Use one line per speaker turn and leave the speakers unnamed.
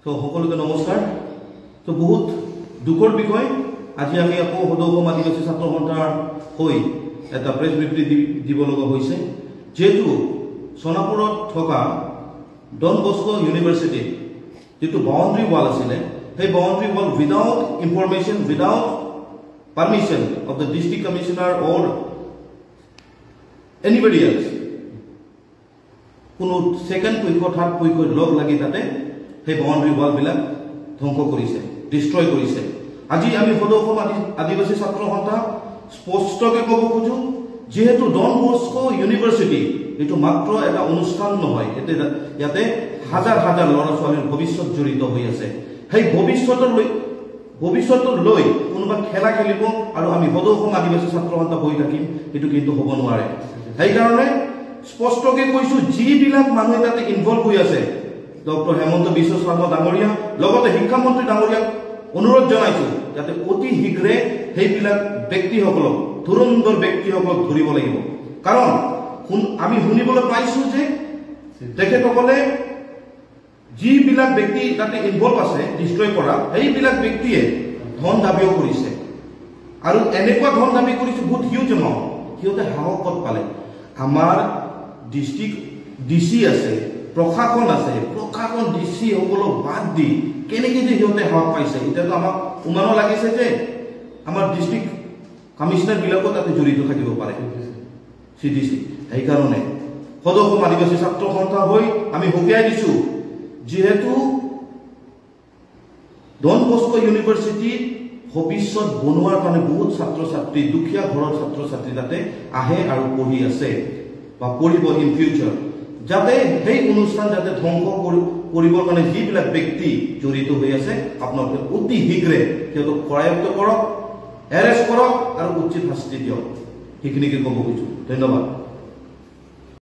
তো সকলকে নমস্কাৰ। তো বহুত দুখৰ বিষয়, আজি আমি আকৌ সদৌ অসম আদিবাসী ছাত্ৰ সন্থাৰ হৈ এটা প্ৰেছ বিবৃতি দিব লগা হৈছে, যেহেতু সোনাপুৰত থকা ডন বস্কো ইউনিভাৰ্চিটি যেটো বাউণ্ডাৰী ৱাল আছিলে, সেই boundary wall without information, without permission of the district commissioner or anybody else, কোনো সেকেন্ড পক্ষ থার্ড পক্ষ লগ লাগি তাতে সেই বাউণ্ডাৰী ৱালবিলাক ধ্বংস কৰিছে, ডিষ্ট্ৰয় কৰিছে। আজি আমি সদৌ অসম আদিবাসী ছাত্ৰ সন্থা স্পষ্টকৈ ক'ব খোজো, যেহেতু ডন বস্কো ইউনিভাৰ্চিটি এইটো মাত্ৰ এটা অনুষ্ঠান নহয়, ইয়াতে হাজাৰ হাজাৰ ল'ৰা ছোৱালীৰ ভৱিষ্যত জড়িত হৈ আছে। সেই ভৱিষ্যতৰ লৈ কোনোবা খেলা খেলিব আৰু আমি সদৌ অসম আদিবাসী ছাত্ৰ সন্থা বহি থাকিম, এইটো কিন্তু হ'ব নোৱাৰে। সেইকাৰণে স্পষ্টকৈ কৈছো, যিবিলাক মানুহে তাতে ইনভলভ হৈ আছে, ডক্টৰ হেমন্ত বিশ্ব শৰ্মা ডাঙৰীয়া লগতে শিক্ষামন্ত্ৰী ডাঙৰীয়াক অনুৰোধ জনাইছো যাতে অতি শীঘ্ৰে সেইবিলাক ব্যক্তিসকলক, ধুৰন্ধৰ ব্যক্তিসকলক ধৰিব লাগিব। কাৰণ আমি শুনিবলৈ পাইছো যে তেখেতসকলে যিবিলাক ব্যক্তি তাতে ইনভলভ আছে ডিষ্ট্ৰয় কৰা, সেইবিলাক ব্যক্তিয়ে ধন দাবীও কৰিছে আৰু এনেকুৱা ধন দাবী কৰিছে বহুত হিউজ এমাউণ্ট। সিহঁতে সাহস ক'ত পালে? আমাৰ ডিষ্ট্ৰিক্ট ডিচি আছে, প্ৰশাসন আছে, প্ৰশাসন ডিচি সকলক বাদ দি কেনেকৈ যে সিহঁতে সাহস পাইছে, এতিয়াতো আমাক উমানো লাগিছে যে আমাৰ ডিষ্ট্ৰিক্ট কমিশনাৰবিলাকো তাতে জড়িত থাকিব পাৰে, চিডিচি। সেইকাৰণে সদৌ অসম আদিবাসী ছাত্ৰ সন্থা হৈ আমি সকীয়াই দিছো, যেহেতু ডন বস্কো ইউনিভাৰ্চিটি ভৱিষ্যত বনোৱাৰ কাৰণে বহুত ছাত্ৰ ছাত্ৰী, দুখীয়া ঘৰৰ ছাত্ৰ ছাত্ৰী তাতে আহে আৰু পঢ়ি আছে বা পঢ়িব ইন ফিউচাৰ, যাতে সেই অনুষ্ঠান যাতে ধ্বংস কৰিবৰ কাৰণে যিবিলাক ব্যক্তি জড়িত হৈ আছে, আপোনালোকে অতি শীঘ্ৰে সিহঁতক কৰায়ত্ব কৰক, এৰেষ্ট কৰক আৰু উচিত শাস্তি দিয়ক। সেইখিনিকে ক'ব খুজিছোঁ। ধন্যবাদ।